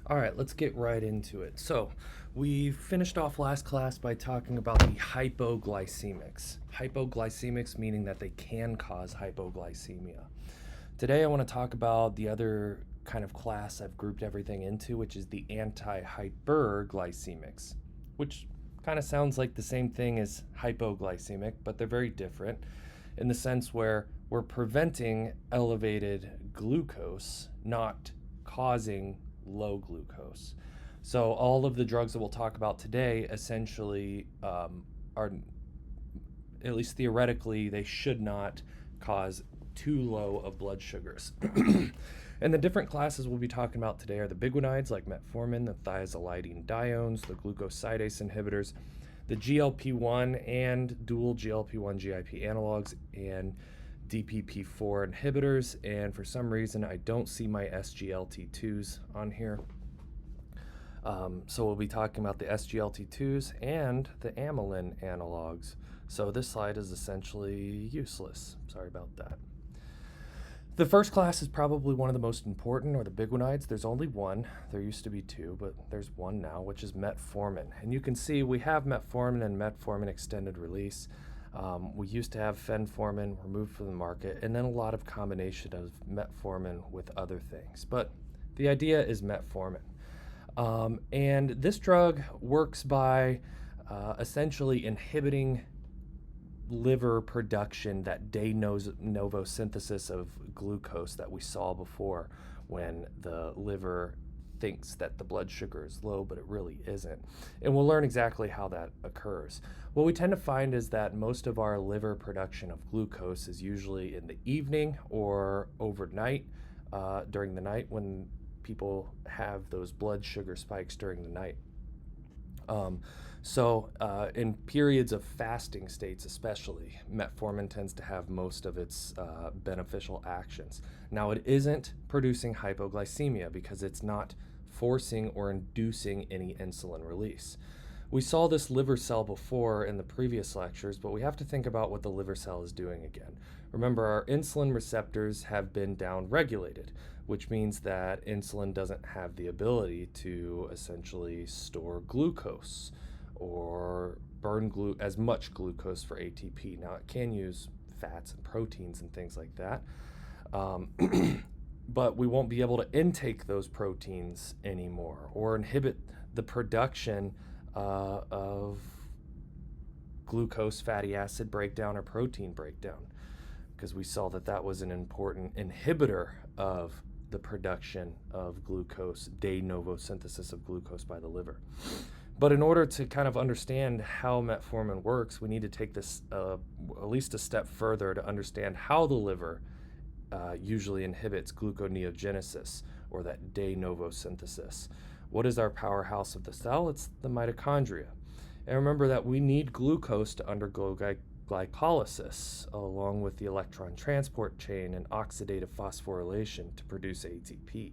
All right, let's get right into it. So, we finished off last class by talking about the hypoglycemics. Hypoglycemics meaning that they can cause hypoglycemia. Today, I want to talk about the other kind of class I've grouped everything into, which is the anti-hyperglycemics, which kind of sounds like the same thing as hypoglycemic, but they're very different in the sense where we're preventing elevated glucose, not causing low glucose. So all of the drugs that we'll talk about today essentially are, at least theoretically, they should not cause too low of blood sugars. And the different classes we'll be talking about today are the biguanides like metformin, the thiazolidine diones, the glucosidase inhibitors, the GLP-1 and dual GLP-1 GIP analogs, and DPP-4 inhibitors. And for some reason, I don't see my SGLT2s on here. So we'll be talking about the SGLT2s and the amylin analogs. So this slide is essentially useless. Sorry about that. The first class is probably one of the most important, or the biguanides. There's only one. There used to be two, but there's one now, which is metformin. And you can see we have metformin and metformin extended release. We used to have fenformin removed from the market, and then a lot of combination of metformin with other things. But the idea is metformin. And this drug works by essentially inhibiting liver production, that de novo synthesis of glucose that we saw before when the liver thinks that the blood sugar is low, but it really isn't. And we'll learn exactly how that occurs. What we tend to find is that most of our liver production of glucose is usually in the evening or overnight, during the night when people have those blood sugar spikes during the night. So in periods of fasting states especially, metformin tends to have most of its beneficial actions. Now it isn't producing hypoglycemia because it's not forcing or inducing any insulin release. We saw this liver cell before in the previous lectures, but we have to think about what the liver cell is doing again. Remember, our insulin receptors have been downregulated, which means that insulin doesn't have the ability to essentially store glucose or burn as much glucose for ATP. Now, it can use fats and proteins and things like that, but we won't be able to intake those proteins anymore or inhibit the production of glucose, fatty acid breakdown, or protein breakdown, because we saw that that was an important inhibitor of the production of glucose, de novo synthesis of glucose by the liver. But in order to kind of understand how metformin works, we need to take this at least a step further to understand how the liver usually inhibits gluconeogenesis, or that de novo synthesis. What is our powerhouse of the cell? It's the mitochondria. And remember that we need glucose to undergo glycolysis, along with the electron transport chain and oxidative phosphorylation to produce ATP.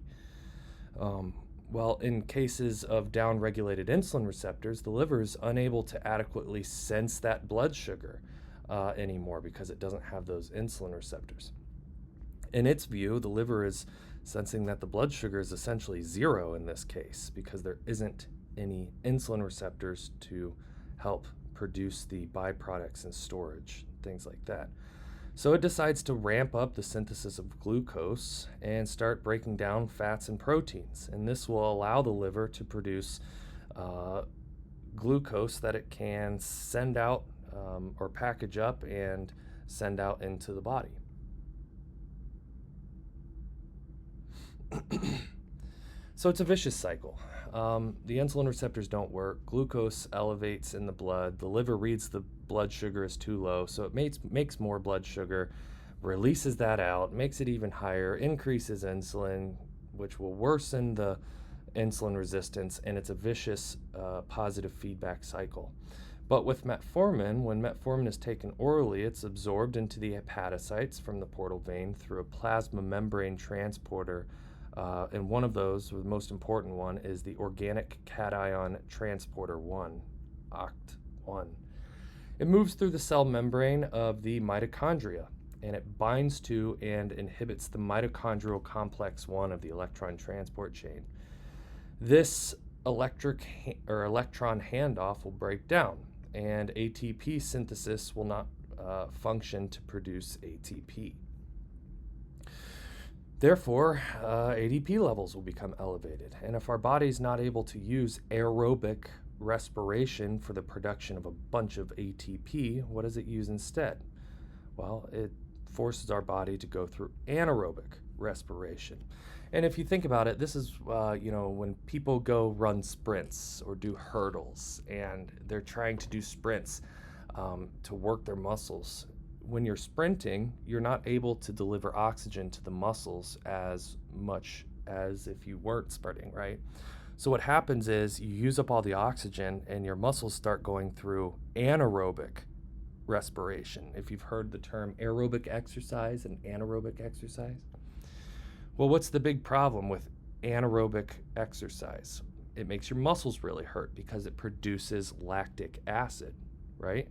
Well, in cases of downregulated insulin receptors, the liver is unable to adequately sense that blood sugar anymore because it doesn't have those insulin receptors. In its view, the liver is sensing that the blood sugar is essentially zero in this case because there isn't any insulin receptors to help produce the byproducts and storage, things like that. So it decides to ramp up the synthesis of glucose and start breaking down fats and proteins. And this will allow the liver to produce glucose that it can send out or package up and send out into the body. So it's a vicious cycle. The insulin receptors don't work. Glucose elevates in the blood. The liver reads the blood sugar is too low, so it makes more blood sugar, releases that out, makes it even higher, increases insulin, which will worsen the insulin resistance, and it's a vicious positive feedback cycle. But with metformin, when metformin is taken orally, it's absorbed into the hepatocytes from the portal vein through a plasma membrane transporter. And one of those, or the most important one, is the organic cation transporter 1, OCT1. It moves through the cell membrane of the mitochondria, and it binds to and inhibits the mitochondrial complex 1 of the electron transport chain. This electron handoff will break down, and ATP synthesis will not function to produce ATP. Therefore, ADP levels will become elevated. And if our body is not able to use aerobic respiration for the production of a bunch of ATP, what does it use instead? Well, it forces our body to go through anaerobic respiration. And if you think about it, this is, when people go run sprints or do hurdles and they're trying to do sprints to work their muscles. When you're sprinting, you're not able to deliver oxygen to the muscles as much as if you weren't sprinting, right? So what happens is you use up all the oxygen and your muscles start going through anaerobic respiration. If you've heard the term aerobic exercise and anaerobic exercise. Well, what's the big problem with anaerobic exercise? It makes your muscles really hurt because it produces lactic acid, right?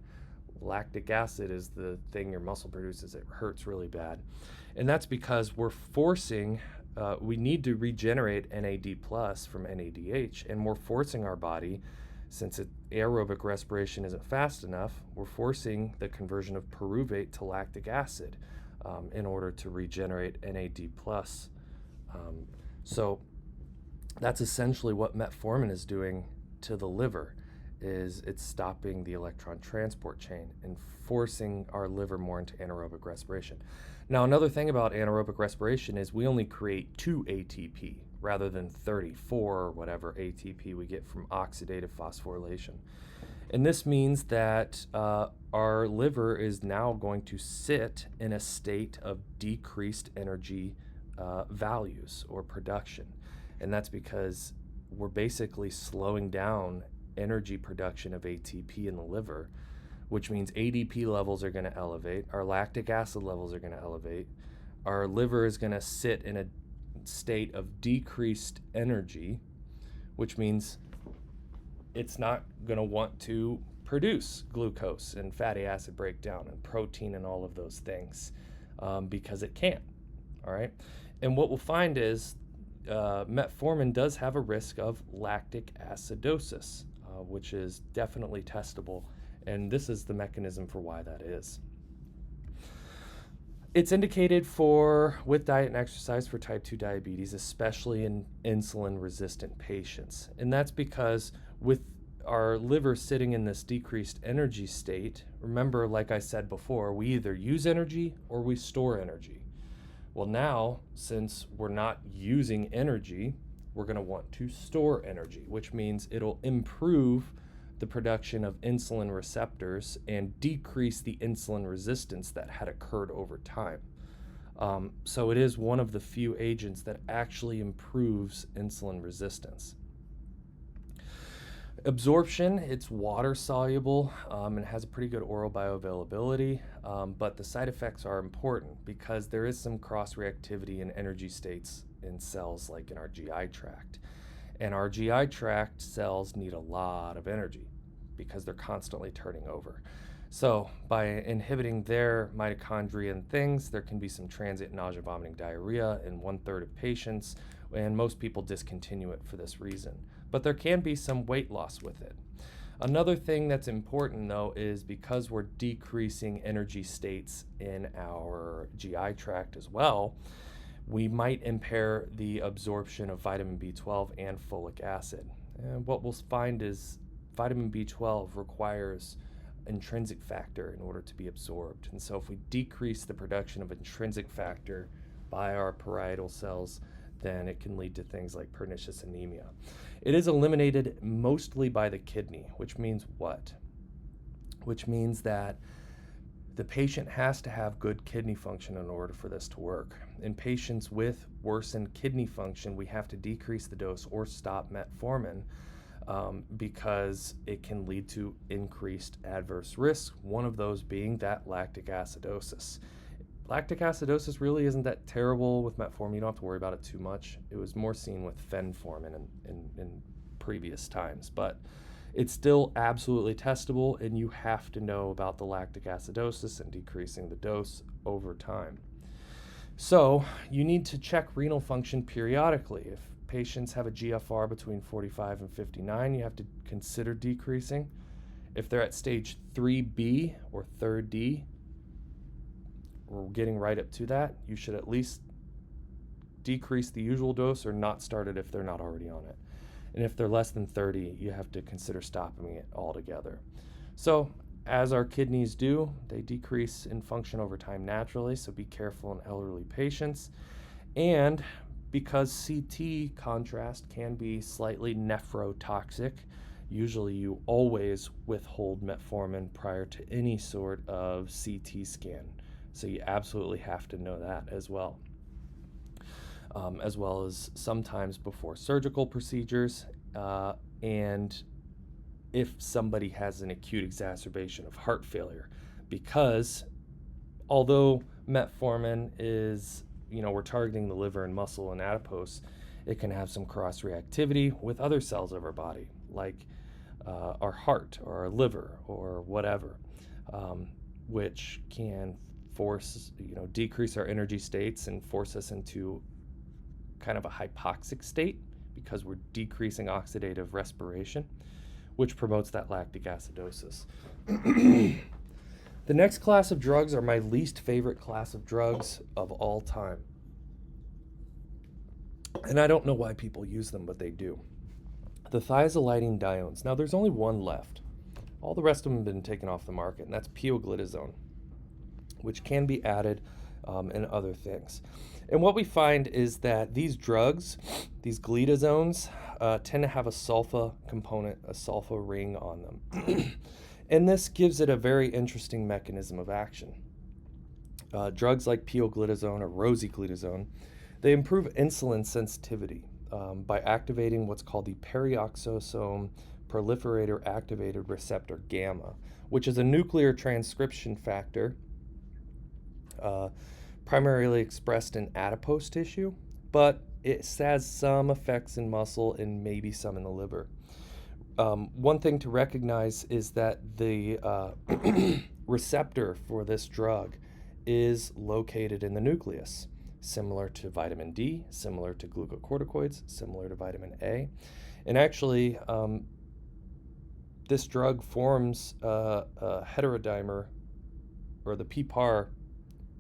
Lactic acid is the thing your muscle produces. It hurts really bad. And that's because we're forcing, we need to regenerate NAD plus from NADH, and we're forcing our body, since aerobic respiration isn't fast enough, we're forcing the conversion of pyruvate to lactic acid in order to regenerate NAD plus. So that's essentially what metformin is doing to the liver. Is it's stopping the electron transport chain and forcing our liver more into anaerobic respiration. Now, another thing about anaerobic respiration is we only create 2 ATP rather than 34 or whatever ATP we get from oxidative phosphorylation. And this means that our liver is now going to sit in a state of decreased energy values or production. And that's because we're basically slowing down energy production of ATP in the liver, which means ADP levels are going to elevate, our lactic acid levels are going to elevate, our liver is going to sit in a state of decreased energy, which means it's not going to want to produce glucose and fatty acid breakdown and protein and all of those things because it can't. All right. And what we'll find is metformin does have a risk of lactic acidosis, which is definitely testable, and this is the mechanism for why that is. It's indicated with diet and exercise for type 2 diabetes, especially in insulin-resistant patients, and that's because with our liver sitting in this decreased energy state, remember, like I said before, we either use energy or we store energy. Well, now, since we're not using energy, we're going to want to store energy, which means it'll improve the production of insulin receptors and decrease the insulin resistance that had occurred over time. So it is one of the few agents that actually improves insulin resistance. Absorption, it's water soluble and has a pretty good oral bioavailability, but the side effects are important because there is some cross-reactivity in energy states in cells like in our GI tract. And our GI tract cells need a lot of energy because they're constantly turning over. So by inhibiting their mitochondria and things, there can be some transient nausea, vomiting, diarrhea in 1/3 of patients, and most people discontinue it for this reason. But there can be some weight loss with it. Another thing that's important, though, is because we're decreasing energy states in our GI tract as well, we might impair the absorption of vitamin B12 and folic acid. And what we'll find is vitamin B12 requires intrinsic factor in order to be absorbed. And so if we decrease the production of intrinsic factor by our parietal cells, then it can lead to things like pernicious anemia. It is eliminated mostly by the kidney, which means what? Which means that the patient has to have good kidney function in order for this to work. In patients with worsened kidney function, we have to decrease the dose or stop metformin because it can lead to increased adverse risks, one of those being that lactic acidosis. Lactic acidosis really isn't that terrible with metformin. You don't have to worry about it too much. It was more seen with fenformin in previous times, but it's still absolutely testable, and you have to know about the lactic acidosis and decreasing the dose over time. So you need to check renal function periodically. If patients have a GFR between 45 and 59, you have to consider decreasing. If they're at stage 3B or 3D, we're getting right up to that, you should at least decrease the usual dose or not start it if they're not already on it. And if they're less than 30, you have to consider stopping it altogether. So as our kidneys do, they decrease in function over time naturally, so be careful in elderly patients. And because CT contrast can be slightly nephrotoxic, usually you always withhold metformin prior to any sort of CT scan. So you absolutely have to know that as well as sometimes before surgical procedures, and if somebody has an acute exacerbation of heart failure, because although metformin is, we're targeting the liver and muscle and adipose, it can have some cross-reactivity with other cells of our body, like our heart or our liver or whatever, which can force, decrease our energy states and force us into kind of a hypoxic state because we're decreasing oxidative respiration, which promotes that lactic acidosis. The next class of drugs are my least favorite class of drugs of all time. And I don't know why people use them, but they do. The thiazolidinediones. Now, there's only one left. All the rest of them have been taken off the market, and that's pioglitazone, which can be added in other things. And what we find is that these drugs, these glitazones, tend to have a sulfa component, a sulfa ring on them. And this gives it a very interesting mechanism of action. Drugs like pioglitazone or rosiglitazone, they improve insulin sensitivity by activating what's called the peroxisome proliferator activated receptor gamma, which is a nuclear transcription factor primarily expressed in adipose tissue, but it has some effects in muscle and maybe some in the liver. One thing to recognize is that the receptor for this drug is located in the nucleus, similar to vitamin D, similar to glucocorticoids, similar to vitamin A. And actually, this drug forms a heterodimer, or the PPAR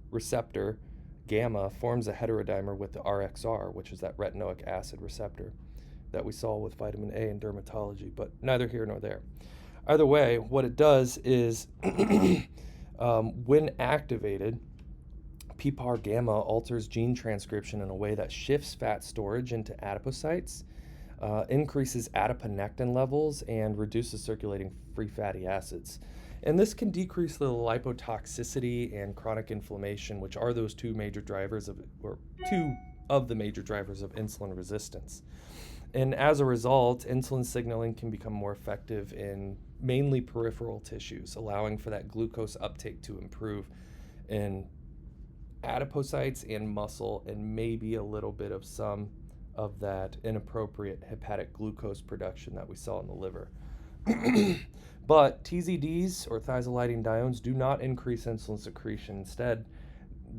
receptor gamma forms a heterodimer with the RXR, which is that retinoic acid receptor that we saw with vitamin A in dermatology, but neither here nor there. Either way, what it does is when activated, PPAR gamma alters gene transcription in a way that shifts fat storage into adipocytes, increases adiponectin levels, and reduces circulating free fatty acids. And this can decrease the lipotoxicity and chronic inflammation, which are those two of the major drivers of insulin resistance. And as a result, insulin signaling can become more effective in mainly peripheral tissues, allowing for that glucose uptake to improve in adipocytes and muscle, and maybe a little bit of some of that inappropriate hepatic glucose production that we saw in the liver. But TZDs, or thiazolidinediones, do not increase insulin secretion. Instead,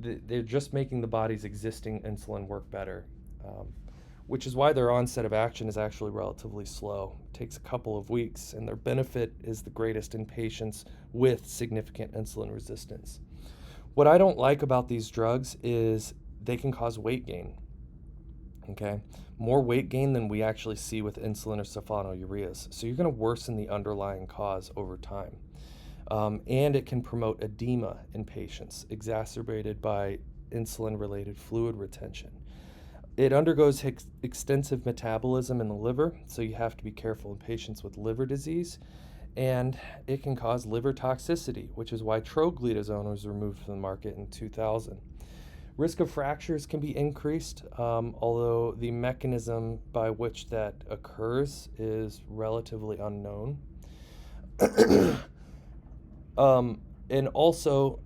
they're just making the body's existing insulin work better, which is why their onset of action is actually relatively slow. It takes a couple of weeks, and their benefit is the greatest in patients with significant insulin resistance. What I don't like about these drugs is they can cause weight gain. Okay, more weight gain than we actually see with insulin or sulfonylureas. So you're going to worsen the underlying cause over time. And it can promote edema in patients, exacerbated by insulin-related fluid retention. It undergoes extensive metabolism in the liver, so you have to be careful in patients with liver disease. And it can cause liver toxicity, which is why troglitazone was removed from the market in 2000. Risk of fractures can be increased, although the mechanism by which that occurs is relatively unknown. And also,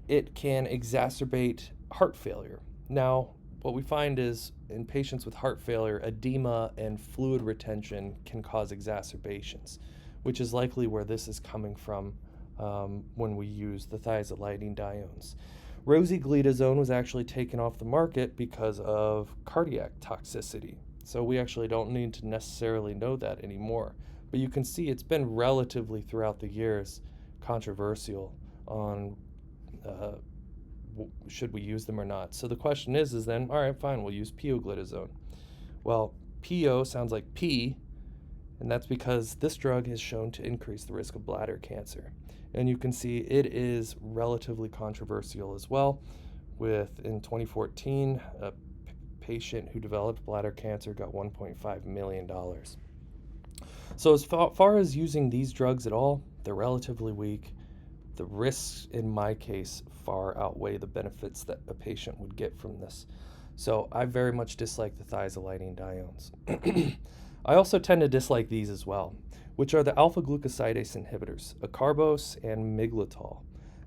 it can exacerbate heart failure. Now, what we find is in patients with heart failure, edema and fluid retention can cause exacerbations, which is likely where this is coming from when we use the thiazolidinediones. Rosiglitazone was actually taken off the market because of cardiac toxicity. So we actually don't need to necessarily know that anymore. But you can see it's been relatively throughout the years controversial on uh, should we use them or not. So the question is then, all right, fine, we'll use pioglitazone. Well, PO sounds like P, and that's because this drug is shown to increase the risk of bladder cancer. And you can see it is relatively controversial as well. In 2014, a patient who developed bladder cancer got $1.5 million. So as far as using these drugs at all, they're relatively weak. The risks in my case far outweigh the benefits that a patient would get from this. So I very much dislike the thiazolidinediones. I also tend to dislike these as well, which are the alpha-glucosidase inhibitors, acarbose and miglitol.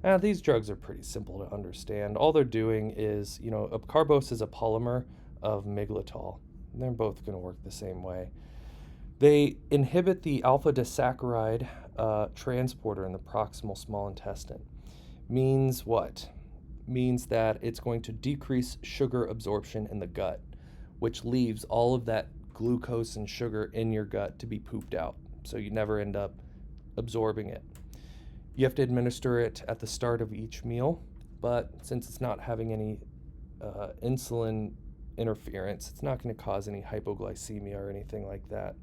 Now, these drugs are pretty simple to understand. All they're doing is, acarbose is a polymer of miglitol. They're both going to work the same way. They inhibit the alpha-disaccharide transporter in the proximal small intestine. Means what? Means that it's going to decrease sugar absorption in the gut, which leaves all of that glucose and sugar in your gut to be pooped out. So you never end up absorbing it. You have to administer it at the start of each meal, but since it's not having any insulin interference, it's not going to cause any hypoglycemia or anything like that.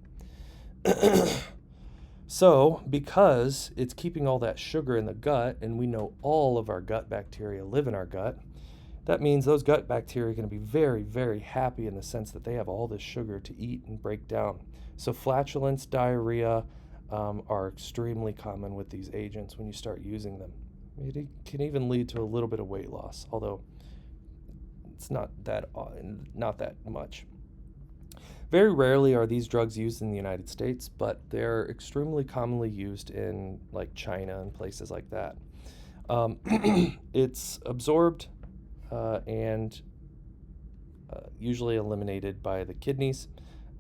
So, because it's keeping all that sugar in the gut, and we know all of our gut bacteria live in our gut, that means those gut bacteria are going to be very, very happy in the sense that they have all this sugar to eat and break down. So flatulence, diarrhea are extremely common with these agents when you start using them. It can even lead to a little bit of weight loss, although it's not that much. Very rarely are these drugs used in the United States, but they're extremely commonly used in like China and places like that. It's absorbed and usually eliminated by the kidneys,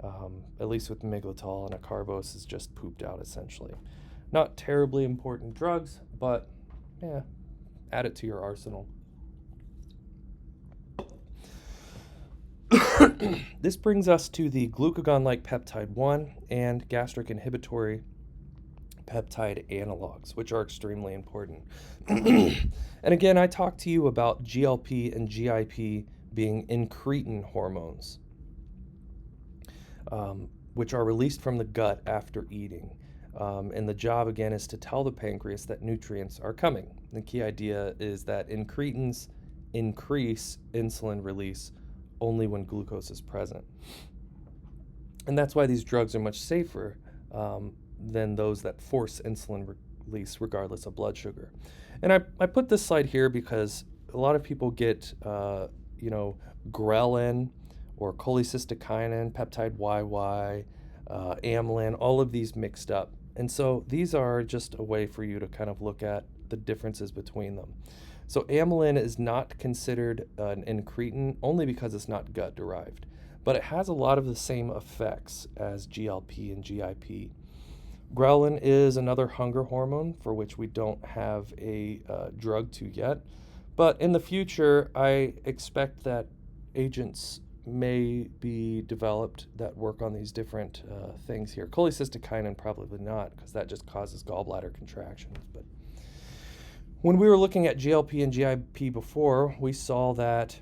at least with miglitol, and acarbose is just pooped out essentially. Not terribly important drugs, but add it to your arsenal. This brings us to the glucagon-like peptide 1 and gastric inhibitory peptide analogs, which are extremely important. And again, I talked to you about GLP and GIP being incretin hormones, which are released from the gut after eating. And the job, again, is to tell the pancreas that nutrients are coming. The key idea is that incretins increase insulin release only when glucose is present. And that's why these drugs are much safer than those that force insulin release regardless of blood sugar. And I put this slide here because a lot of people get, ghrelin or cholecystokinin, peptide YY, amylin, all of these mixed up. And so these are just a way for you to kind of look at the differences between them. So amylin is not considered an incretin only because it's not gut derived, but it has a lot of the same effects as GLP and GIP. Ghrelin is another hunger hormone for which we don't have a drug to yet, but in the future I expect that agents may be developed that work on these different things here. Cholecystokinin probably not, because that just causes gallbladder contractions. But when we were looking at GLP and GIP before, we saw that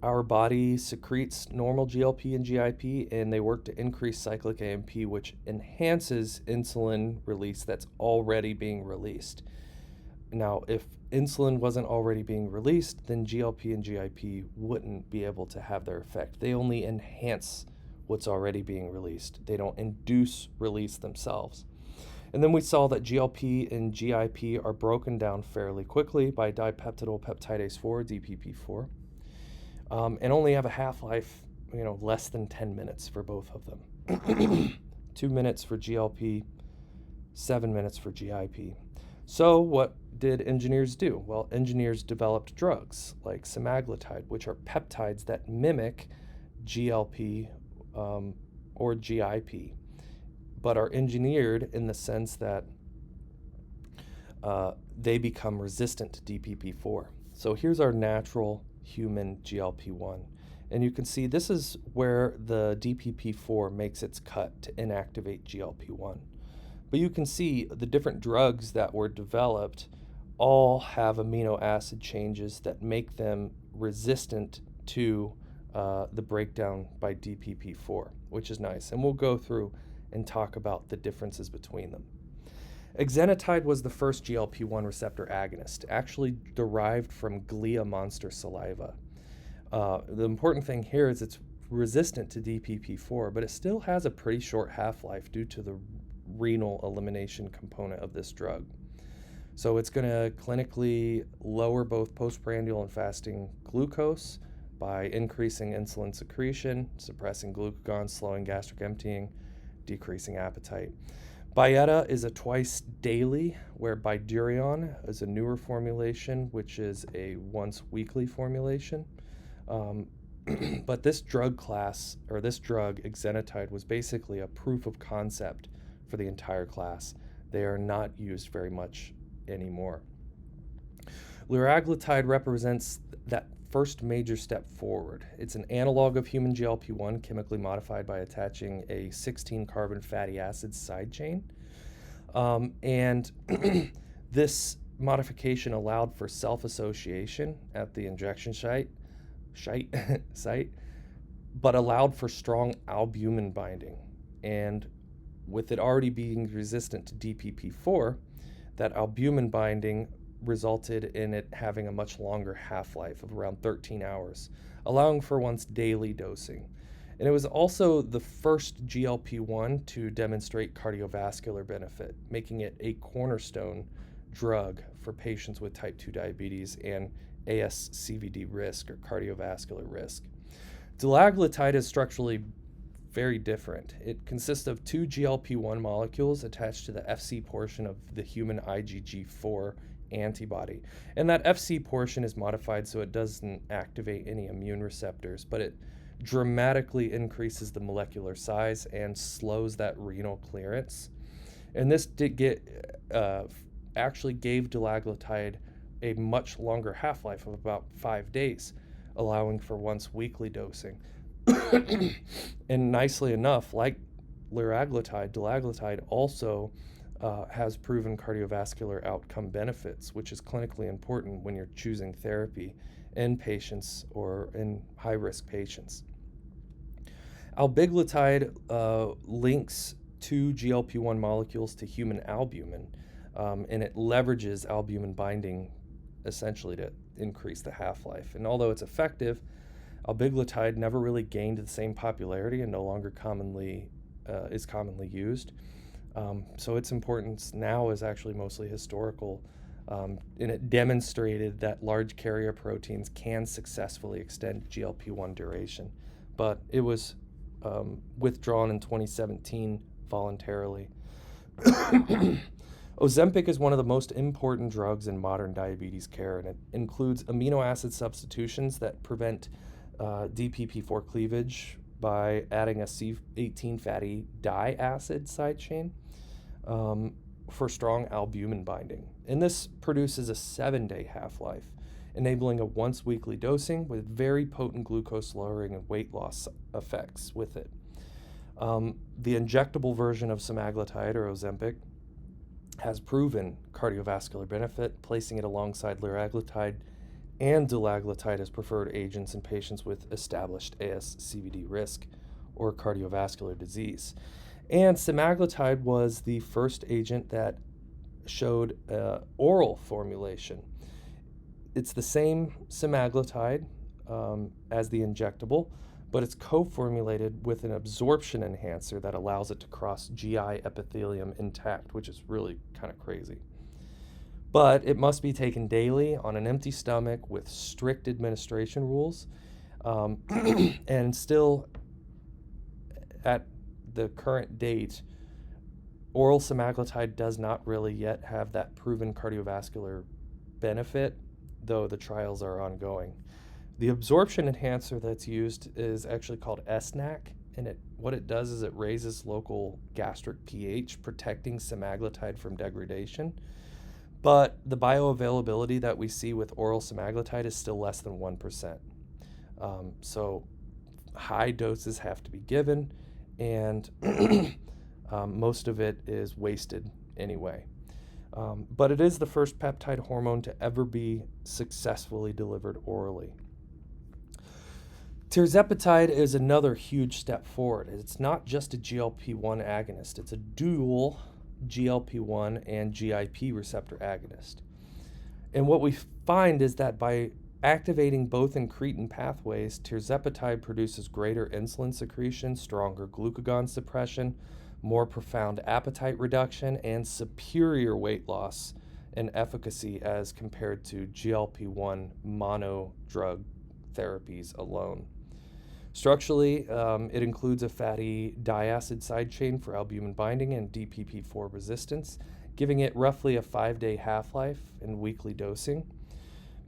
our body secretes normal GLP and GIP, and they work to increase cyclic AMP, which enhances insulin release that's already being released. Now, if insulin wasn't already being released, then GLP and GIP wouldn't be able to have their effect. They only enhance what's already being released. They don't induce release themselves. And then we saw that GLP and GIP are broken down fairly quickly by dipeptidyl peptidase 4, DPP4, and only have a half-life, less than 10 minutes for both of them. 2 minutes for GLP, 7 minutes for GIP. So what did engineers do? Well, engineers developed drugs like semaglutide, which are peptides that mimic GLP or GIP, but are engineered in the sense that they become resistant to DPP4. So here's our natural human GLP-1. And you can see this is where the DPP-4 makes its cut to inactivate GLP-1. But you can see the different drugs that were developed all have amino acid changes that make them resistant to the breakdown by DPP-4, which is nice. And we'll go through and talk about the differences between them. Exenatide was the first GLP-1 receptor agonist, actually derived from glia monster saliva. The important thing here is it's resistant to DPP-4, but it still has a pretty short half-life due to the renal elimination component of this drug. So it's going to clinically lower both postprandial and fasting glucose by increasing insulin secretion, suppressing glucagon, slowing gastric emptying, decreasing appetite. Byetta is a twice daily, where Bydureon is a newer formulation, which is a once weekly formulation. But this drug class, or this drug, exenatide, was basically a proof of concept for the entire class. They are not used very much anymore. Liraglutide represents that first major step forward. It's an analog of human GLP-1, chemically modified by attaching a 16-carbon fatty acid side chain. And this modification allowed for self-association at the injection site, but allowed for strong albumin binding. And with it already being resistant to DPP-4, that albumin binding resulted in it having a much longer half-life of around 13 hours, allowing for once daily dosing. And it was also the first GLP-1 to demonstrate cardiovascular benefit, making it a cornerstone drug for patients with type 2 diabetes and ASCVD risk, or cardiovascular risk. Dulaglutide is structurally very different. It consists of two GLP-1 molecules attached to the FC portion of the human IgG4 antibody. And that FC portion is modified so it doesn't activate any immune receptors, but it dramatically increases the molecular size and slows that renal clearance. And this actually gave dulaglutide a much longer half-life of about 5 days, allowing for once weekly dosing. And nicely enough, like liraglutide, dulaglutide also has proven cardiovascular outcome benefits, which is clinically important when you're choosing therapy in patients or in high-risk patients. Albiglutide links two GLP-1 molecules to human albumin, and it leverages albumin binding essentially to increase the half-life. And although it's effective, albiglutide never really gained the same popularity and no longer is commonly used. So its importance now is actually mostly historical, and it demonstrated that large carrier proteins can successfully extend GLP-1 duration, but it was withdrawn in 2017 voluntarily. Ozempic is one of the most important drugs in modern diabetes care, and it includes amino acid substitutions that prevent DPP-4 cleavage by adding a C18 fatty diacid side chain for strong albumin binding. And this produces a 7-day half-life, enabling a once-weekly dosing with very potent glucose lowering and weight loss effects with it. The injectable version of semaglutide, or Ozempic, has proven cardiovascular benefit, placing it alongside liraglutide and dulaglutide as preferred agents in patients with established ASCVD risk or cardiovascular disease. And semaglutide was the first agent that showed oral formulation. It's the same semaglutide as the injectable, but it's co-formulated with an absorption enhancer that allows it to cross GI epithelium intact, which is really kind of crazy. But it must be taken daily on an empty stomach with strict administration rules. And still, at the current date, oral semaglutide does not really yet have that proven cardiovascular benefit, though the trials are ongoing. The absorption enhancer that's used is actually called SNAC, and what it does is it raises local gastric pH, protecting semaglutide from degradation. But the bioavailability that we see with oral semaglutide is still less than 1%. So high doses have to be given, and most of it is wasted anyway. But it is the first peptide hormone to ever be successfully delivered orally. Tirzepatide is another huge step forward. It's not just a GLP-1 agonist, it's a dual GLP-1 and GIP receptor agonist. And what we find is that by activating both incretin pathways, tirzepatide produces greater insulin secretion, stronger glucagon suppression, more profound appetite reduction, and superior weight loss and efficacy as compared to GLP-1 mono drug therapies alone. Structurally, it includes a fatty diacid side chain for albumin binding and DPP-4 resistance, giving it roughly a 5-day half-life and weekly dosing.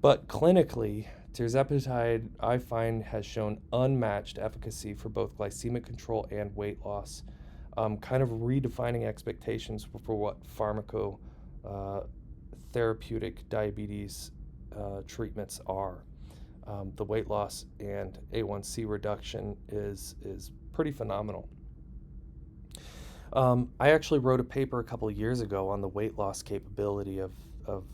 But clinically, tirzepatide, I find, has shown unmatched efficacy for both glycemic control and weight loss, kind of redefining expectations for what pharmacotherapeutic diabetes treatments are. The weight loss and A1C reduction is pretty phenomenal. I actually wrote a paper a couple of years ago on the weight loss capability of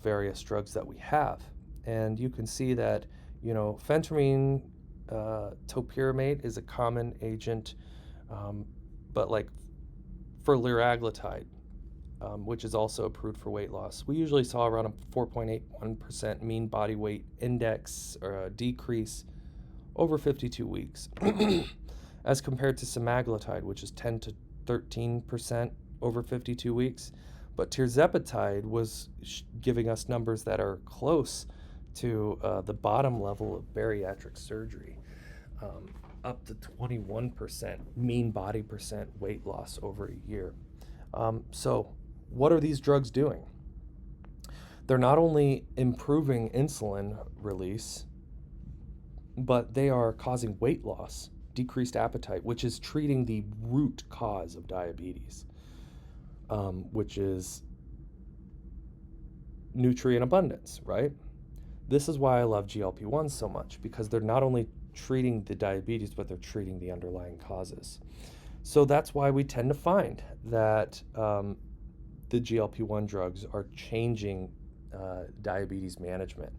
various drugs that we have. And you can see that, phentermine topiramate is a common agent, but like for liraglutide, which is also approved for weight loss, we usually saw around a 4.81% mean body weight index or a decrease over 52 weeks, as compared to semaglutide, which is 10 to 13% over 52 weeks. But tirzepatide was giving us numbers that are close to the bottom level of bariatric surgery, up to 21% mean body percent weight loss over a year. So what are these drugs doing? They're not only improving insulin release, but they are causing weight loss, decreased appetite, which is treating the root cause of diabetes, which is nutrient abundance, right? This is why I love GLP-1s so much, because they're not only treating the diabetes, but they're treating the underlying causes. So that's why we tend to find that the GLP-1 drugs are changing diabetes management.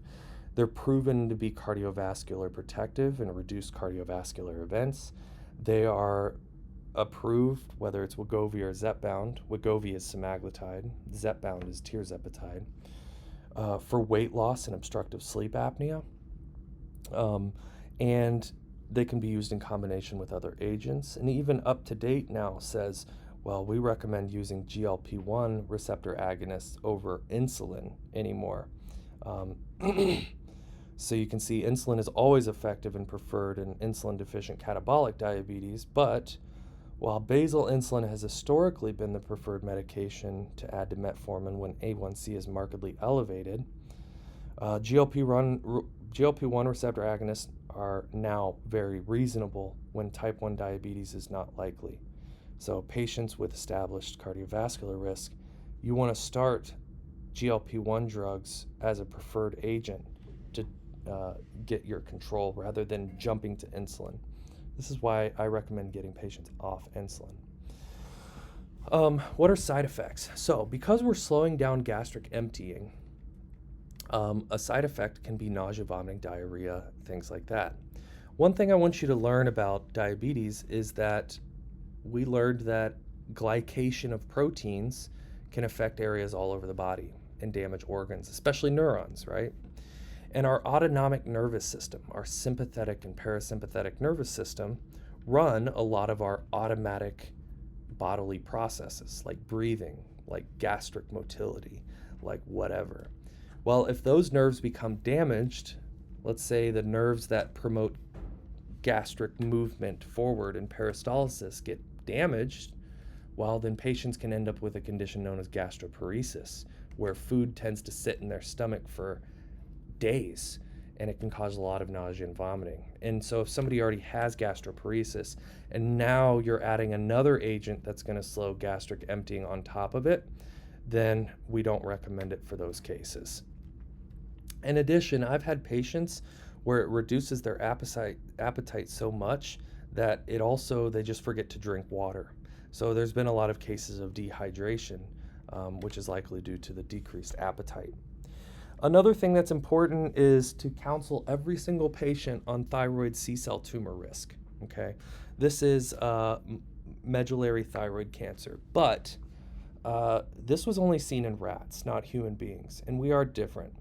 They're proven to be cardiovascular protective and reduce cardiovascular events. They are approved, whether it's Wegovy or Zepbound. Wegovy is semaglutide. Zepbound is tirzepatide. For weight loss and obstructive sleep apnea. And they can be used in combination with other agents. And even Up to Date now says, well, we recommend using GLP-1 receptor agonists over insulin anymore. So you can see insulin is always effective and preferred in insulin-deficient catabolic diabetes, but while basal insulin has historically been the preferred medication to add to metformin when A1C is markedly elevated, GLP-1 receptor agonists are now very reasonable when type 1 diabetes is not likely. So patients with established cardiovascular risk, you want to start GLP-1 drugs as a preferred agent to get your control rather than jumping to insulin. This is why I recommend getting patients off insulin. What are side effects? So because we're slowing down gastric emptying, a side effect can be nausea, vomiting, diarrhea, things like that. One thing I want you to learn about diabetes is that we learned that glycation of proteins can affect areas all over the body and damage organs, especially neurons, right? And our autonomic nervous system, our sympathetic and parasympathetic nervous system, run a lot of our automatic bodily processes, like breathing, like gastric motility, like whatever. Well, if those nerves become damaged, let's say the nerves that promote gastric movement forward and peristalsis get damaged, well, then patients can end up with a condition known as gastroparesis, where food tends to sit in their stomach for days, and it can cause a lot of nausea and vomiting. And so if somebody already has gastroparesis, and now you're adding another agent that's going to slow gastric emptying on top of it, then we don't recommend it for those cases. In addition, I've had patients where it reduces their appetite so much that they just forget to drink water. So there's been a lot of cases of dehydration, which is likely due to the decreased appetite. Another thing that's important is to counsel every single patient on thyroid C-cell tumor risk. Okay, this is medullary thyroid cancer, but this was only seen in rats, not human beings, and we are different.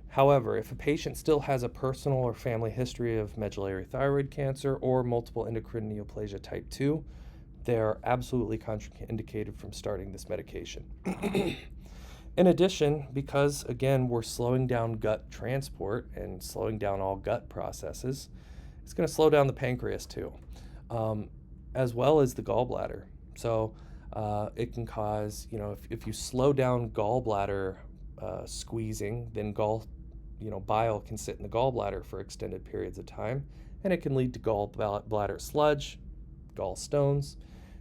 However, if a patient still has a personal or family history of medullary thyroid cancer or multiple endocrine neoplasia type 2, they are absolutely contraindicated from starting this medication. In addition, because again, we're slowing down gut transport and slowing down all gut processes, it's going to slow down the pancreas too, as well as the gallbladder. So it can cause, if you slow down gallbladder squeezing, then bile can sit in the gallbladder for extended periods of time, and it can lead to gallbladder sludge, gallstones.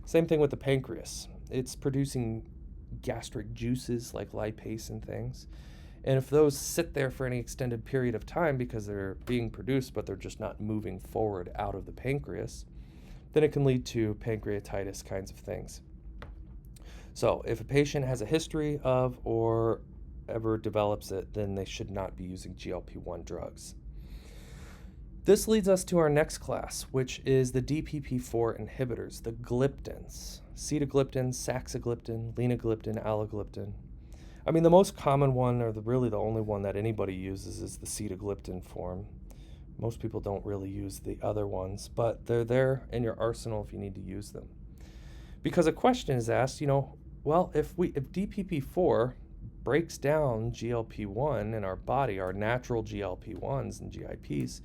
Same thing with the pancreas. It's producing gastric juices like lipase and things. And if those sit there for any extended period of time because they're being produced but they're just not moving forward out of the pancreas, then it can lead to pancreatitis kinds of things. So if a patient has a history of or ever develops it, then they should not be using GLP-1 drugs. This leads us to our next class, which is the DPP-4 inhibitors, the gliptins. Sitagliptin, saxagliptin, linagliptin, allagliptin. I mean, the most common one, or really the only one that anybody uses, is the sitagliptin form. Most people don't really use the other ones, but they're there in your arsenal if you need to use them. Because a question is asked, well, if DPP-4 breaks down GLP-1 in our body, our natural GLP-1s and GIPs,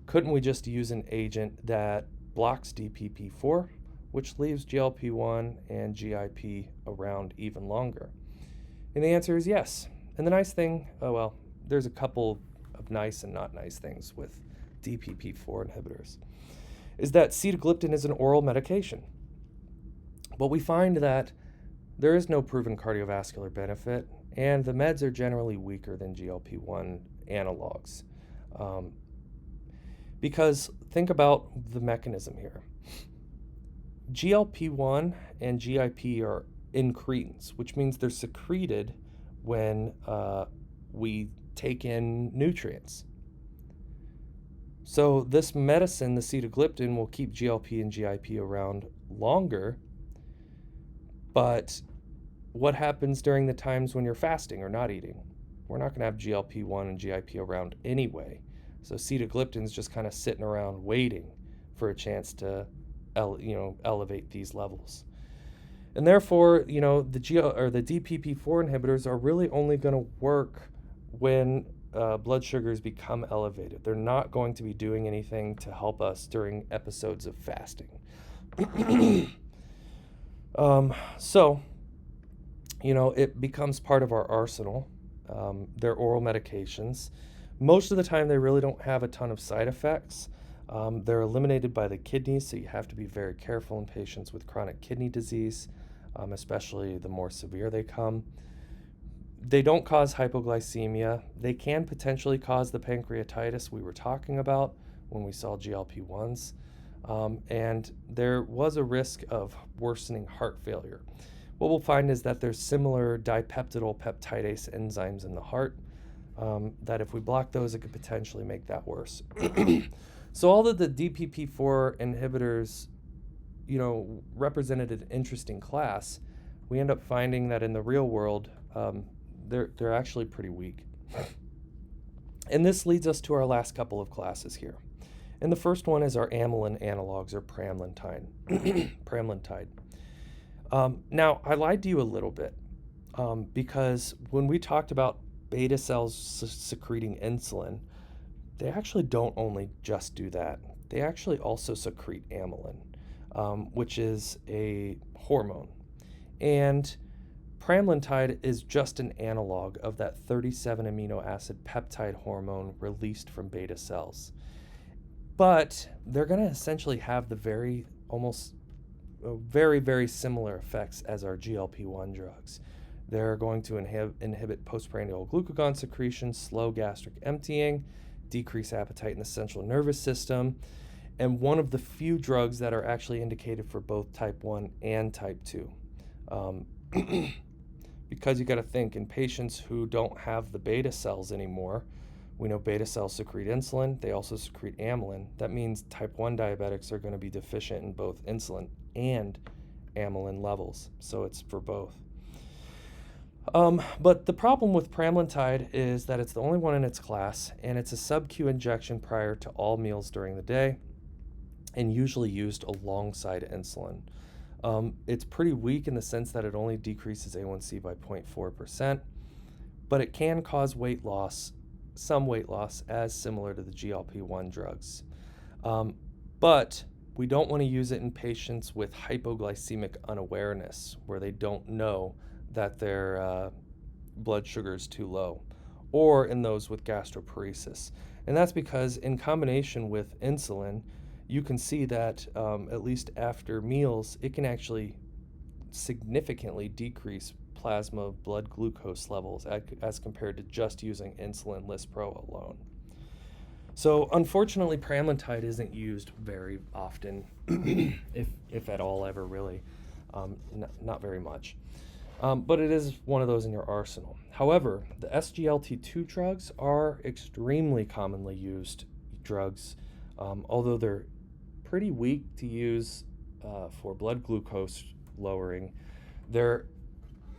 couldn't we just use an agent that blocks DPP-4, which leaves GLP-1 and GIP around even longer? And the answer is yes. And the nice thing, there's a couple of nice and not nice things with DPP-4 inhibitors, is that sitagliptin is an oral medication. But we find that there is no proven cardiovascular benefit, and the meds are generally weaker than GLP-1 analogs. Because think about the mechanism here. GLP-1 and GIP are incretins, which means they're secreted when we take in nutrients. So this medicine, the sitagliptin, will keep GLP and GIP around longer, but what happens during the times when you're fasting or not eating? We're not going to have GLP-1 and GIP around anyway. So sitagliptin's just kind of sitting around waiting for a chance to elevate these levels. And therefore, the DPP-4 inhibitors are really only going to work when blood sugars become elevated. They're not going to be doing anything to help us during episodes of fasting. It becomes part of our arsenal. They're oral medications. Most of the time, they really don't have a ton of side effects. They're eliminated by the kidneys, so you have to be very careful in patients with chronic kidney disease, especially the more severe they come. They don't cause hypoglycemia. They can potentially cause the pancreatitis we were talking about when we saw GLP-1s. And there was a risk of worsening heart failure. What we'll find is that there's similar dipeptidyl peptidase enzymes in the heart, that if we block those, it could potentially make that worse. So all of the DPP-4 inhibitors, represented an interesting class. We end up finding that in the real world, they're actually pretty weak. And this leads us to our last couple of classes here. And the first one is our amylin analogs, or pramlintide. Now, I lied to you a little bit, because when we talked about beta cells secreting insulin, they actually don't only just do that. They actually also secrete amylin, which is a hormone. And pramlintide is just an analog of that 37 amino acid peptide hormone released from beta cells. But they're going to essentially have the very similar effects as our GLP-1 drugs. They're going to inhibit postprandial glucagon secretion, slow gastric emptying, decrease appetite in the central nervous system, and one of the few drugs that are actually indicated for both type 1 and type 2. Because you got to think, in patients who don't have the beta cells anymore, we know beta cells secrete insulin, they also secrete amylin. That means type 1 diabetics are going to be deficient in both insulin and amylin levels, so it's for both. But the problem with pramlintide is that it's the only one in its class, and it's a sub-Q injection prior to all meals during the day, and usually used alongside insulin. It's pretty weak in the sense that it only decreases A1C by 0.4%, but it can cause weight loss, some weight loss, as similar to the GLP-1 drugs. But we don't want to use it in patients with hypoglycemic unawareness, where they don't know that their blood sugar is too low, or in those with gastroparesis. And that's because in combination with insulin, you can see that at least after meals, it can actually significantly decrease plasma blood glucose levels as compared to just using insulin Lispro alone. So unfortunately, pramlintide isn't used very often, if at all ever really, not very much. But it is one of those in your arsenal. However, the SGLT2 drugs are extremely commonly used drugs, although they're pretty weak to use for blood glucose lowering. Their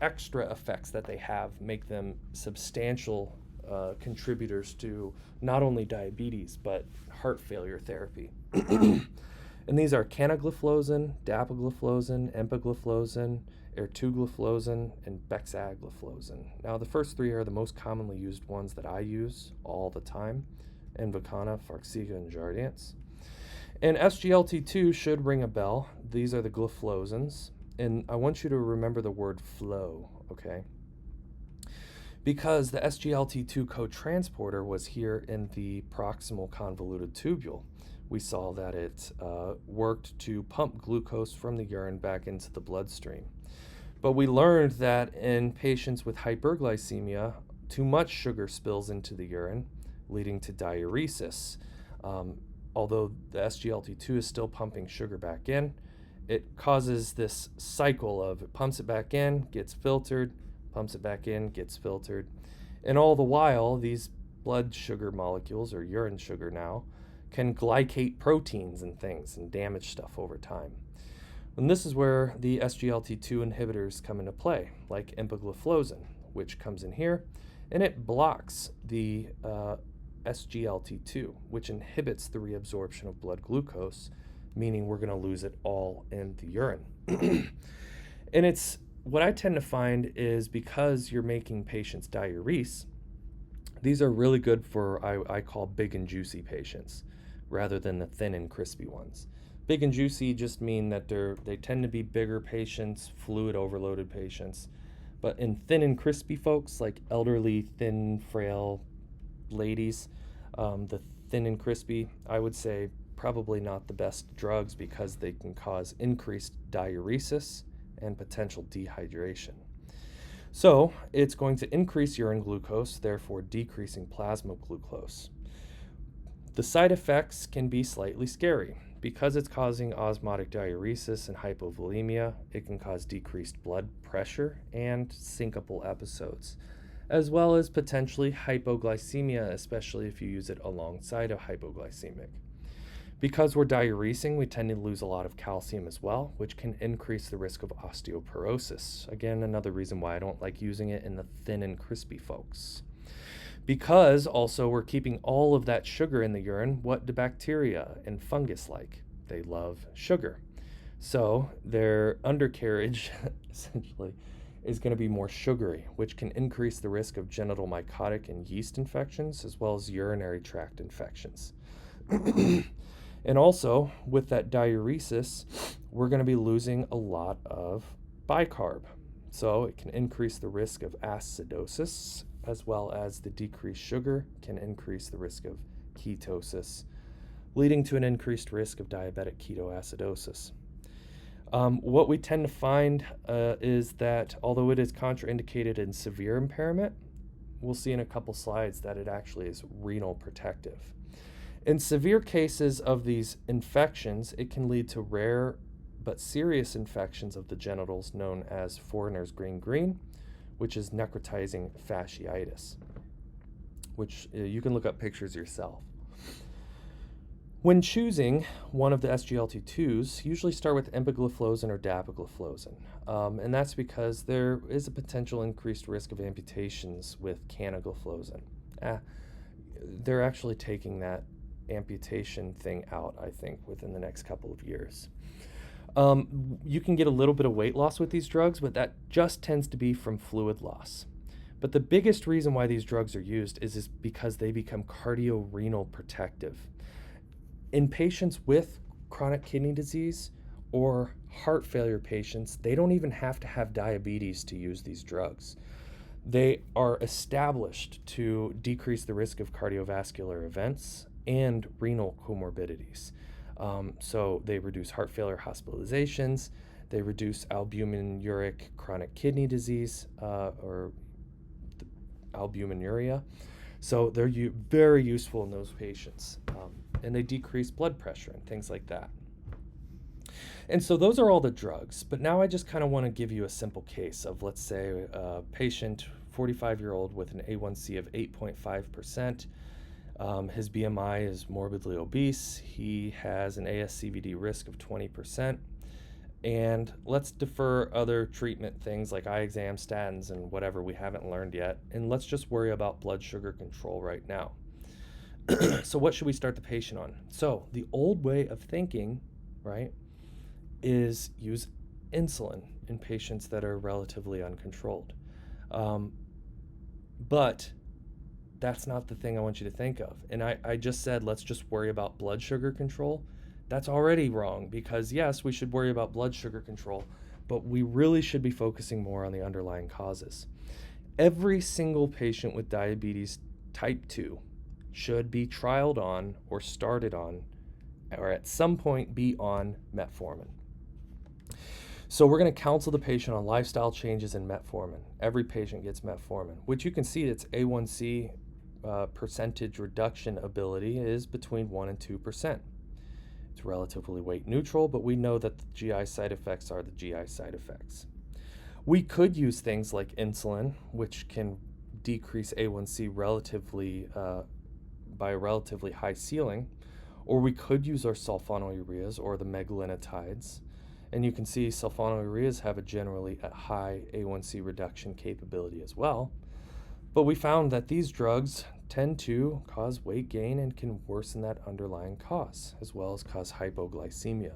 extra effects that they have make them substantial contributors to not only diabetes but heart failure therapy. And these are canagliflozin, dapagliflozin, empagliflozin, ertugliflozin, and bexagliflozin. Now, the first three are the most commonly used ones that I use all the time: Invokana, Farxiga, and Jardiance. And SGLT2 should ring a bell. These are the gliflozins. And I want you to remember the word flow, okay? Because the SGLT2 co-transporter was here in the proximal convoluted tubule. We saw that it worked to pump glucose from the urine back into the bloodstream. But we learned that in patients with hyperglycemia, too much sugar spills into the urine, leading to diuresis. Although the SGLT2 is still pumping sugar back in, it causes this cycle of it pumps it back in, gets filtered, pumps it back in, gets filtered. And all the while, these blood sugar molecules, or urine sugar now, can glycate proteins and things and damage stuff over time. And this is where the SGLT2 inhibitors come into play, like empagliflozin, which comes in here, and it blocks the SGLT2, which inhibits the reabsorption of blood glucose, meaning we're going to lose it all in the urine. And it's what I tend to find is because you're making patients diurese, these are really good for I call big and juicy patients rather than the thin and crispy ones. Big and juicy just mean that they tend to be bigger patients, fluid overloaded patients. But in thin and crispy folks, like elderly, thin, frail ladies, the thin and crispy, I would say probably not the best drugs because they can cause increased diuresis and potential dehydration. So it's going to increase urine glucose, therefore decreasing plasma glucose. The side effects can be slightly scary. Because it's causing osmotic diuresis and hypovolemia, it can cause decreased blood pressure and syncopal episodes, as well as potentially hypoglycemia, especially if you use it alongside a hypoglycemic. Because we're diuresing, we tend to lose a lot of calcium as well, which can increase the risk of osteoporosis. Again, another reason why I don't like using it in the thin and crispy folks. Because also we're keeping all of that sugar in the urine, what do bacteria and fungus like? They love sugar. So their undercarriage, essentially, is going to be more sugary, which can increase the risk of genital mycotic and yeast infections, as well as urinary tract infections. And also, with that diuresis, we're going to be losing a lot of bicarb. So it can increase the risk of acidosis, as well as the decreased sugar can increase the risk of ketosis, leading to an increased risk of diabetic ketoacidosis. What we tend to find is that although it is contraindicated in severe impairment, we'll see in a couple slides that it actually is renal protective. In severe cases of these infections, it can lead to rare but serious infections of the genitals known as foreigner's green, which is necrotizing fasciitis, which you can look up pictures yourself. When choosing one of the SGLT2s, usually start with empagliflozin or dapagliflozin, and that's because there is a potential increased risk of amputations with canagliflozin. They're actually taking that amputation thing out, I think, within the next couple of years. You can get a little bit of weight loss with these drugs, but that just tends to be from fluid loss. But the biggest reason why these drugs are used is because they become cardiorenal protective. In patients with chronic kidney disease or heart failure patients, they don't even have to have diabetes to use these drugs. They are established to decrease the risk of cardiovascular events and renal comorbidities. So they reduce heart failure hospitalizations, they reduce albuminuric chronic kidney disease or albuminuria. So they're very useful in those patients. And they decrease blood pressure and things like that. And so those are all the drugs. But now I just kind of want to give you a simple case of, let's say, a patient, 45-year-old with an A1C of 8.5%. His BMI is morbidly obese. He has an ASCVD risk of 20%. And let's defer other treatment things like eye exam, statins, and whatever we haven't learned yet. And let's just worry about blood sugar control right now. So what should we start the patient on? So the old way of thinking, right, is use insulin in patients that are relatively uncontrolled. But that's not the thing I want you to think of. And I just said, let's just worry about blood sugar control. That's already wrong because, yes, we should worry about blood sugar control, but we really should be focusing more on the underlying causes. Every single patient with diabetes type 2 should be trialed on or started on or at some point be on metformin. So we're going to counsel the patient on lifestyle changes in metformin. Every patient gets metformin, which you can see its A1C percentage reduction ability is between 1 and 2%. It's relatively weight neutral, but we know that the GI side effects are the GI side effects. We could use things like insulin, which can decrease A1C relatively by a relatively high ceiling, or we could use our sulfonylureas or the megalinotides. And you can see sulfonylureas have a generally high A1C reduction capability as well. But we found that these drugs tend to cause weight gain and can worsen that underlying cause, as well as cause hypoglycemia.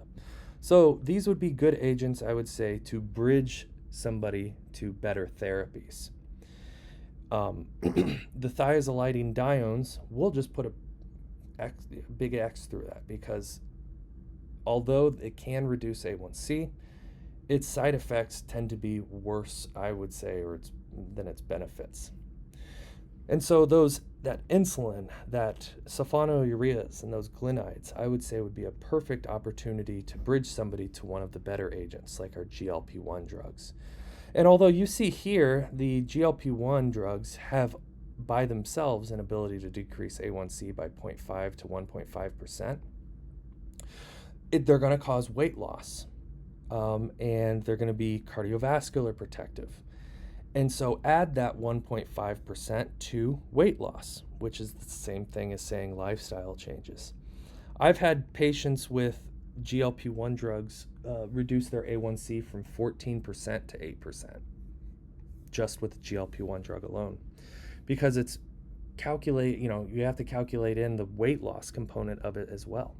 So these would be good agents, I would say, to bridge somebody to better therapies. The thiazolidine diones, we'll just put a big X through that because although it can reduce A1C, its side effects tend to be worse, I would say, than its benefits. And so that insulin, that sulfonylureas, and those glinides, I would say would be a perfect opportunity to bridge somebody to one of the better agents, like our GLP-1 drugs. And although you see here, the GLP-1 drugs have by themselves an ability to decrease A1C by 0.5 to 1.5%, they're going to cause weight loss, and they're going to be cardiovascular protective. And so add that 1.5% to weight loss, which is the same thing as saying lifestyle changes. I've had patients with GLP-1 drugs reduce their A1C from 14% to 8%, just with the GLP-1 drug alone, because it's you have to calculate in the weight loss component of it as well.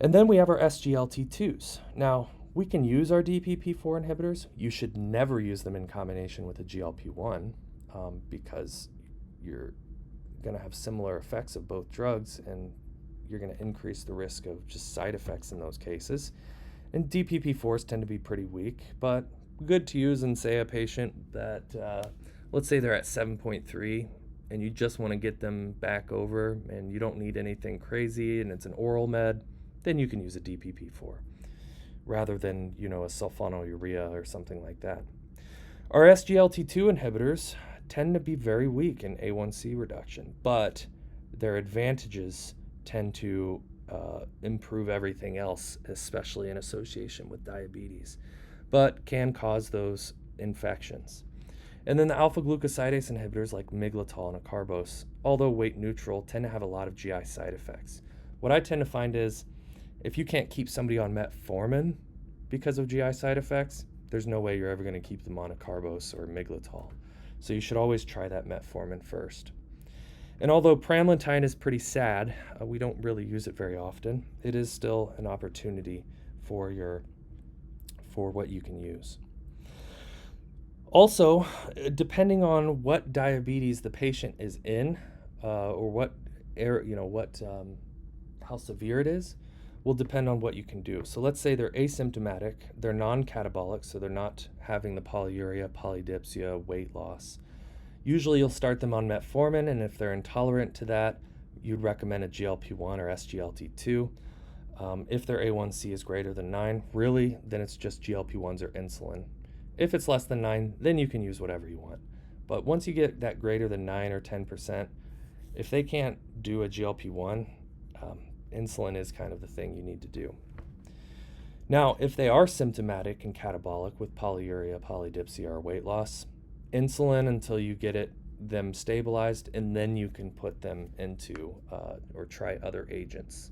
And then we have our SGLT2s. Now, we can use our DPP-4 inhibitors. You should never use them in combination with a GLP-1 because you're going to have similar effects of both drugs, and you're going to increase the risk of just side effects in those cases. And DPP-4s tend to be pretty weak, but good to use in, say, a patient that, let's say they're at 7.3, and you just want to get them back over, and you don't need anything crazy, and it's an oral med, then you can use a DPP-4 rather than, a sulfonylurea or something like that. Our SGLT2 inhibitors tend to be very weak in A1C reduction, but their advantages tend to improve everything else, especially in association with diabetes, but can cause those infections. And then the alpha glucosidase inhibitors like miglatol and acarbose, although weight neutral, tend to have a lot of GI side effects. What I tend to find is if you can't keep somebody on metformin because of GI side effects, there's no way you're ever going to keep them on acarbose or miglatol. So you should always try that metformin first. And although pramlintine is pretty sad, we don't really use it very often. It is still an opportunity for what you can use. Also, depending on what diabetes the patient is in, or how severe it is, will depend on what you can do. So let's say they're asymptomatic, they're non-catabolic, so they're not having the polyuria, polydipsia, weight loss. Usually you'll start them on metformin, and if they're intolerant to that, you'd recommend a GLP-1 or SGLT2. If their A1C is greater than 9, really, then it's just GLP-1s or insulin. If it's less than 9, then you can use whatever you want. But once you get that greater than 9 or 10%, if they can't do a GLP-1, insulin is kind of the thing you need to do. Now, if they are symptomatic and catabolic with polyuria, polydipsia, or weight loss, insulin until you get them stabilized, and then you can put them into or try other agents.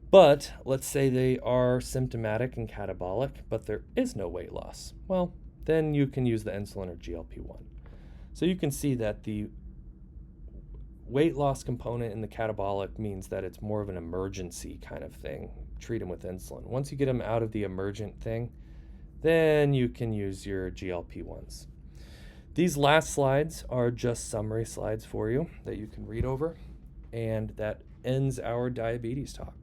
But let's say they are symptomatic and catabolic, but there is no weight loss. Well, then you can use the insulin or GLP-1. So you can see that the weight loss component in the catabolic means that it's more of an emergency kind of thing. Treat them with insulin. Once you get them out of the emergent thing, then you can use your GLP-1s. These last slides are just summary slides for you that you can read over, and that ends our diabetes talk.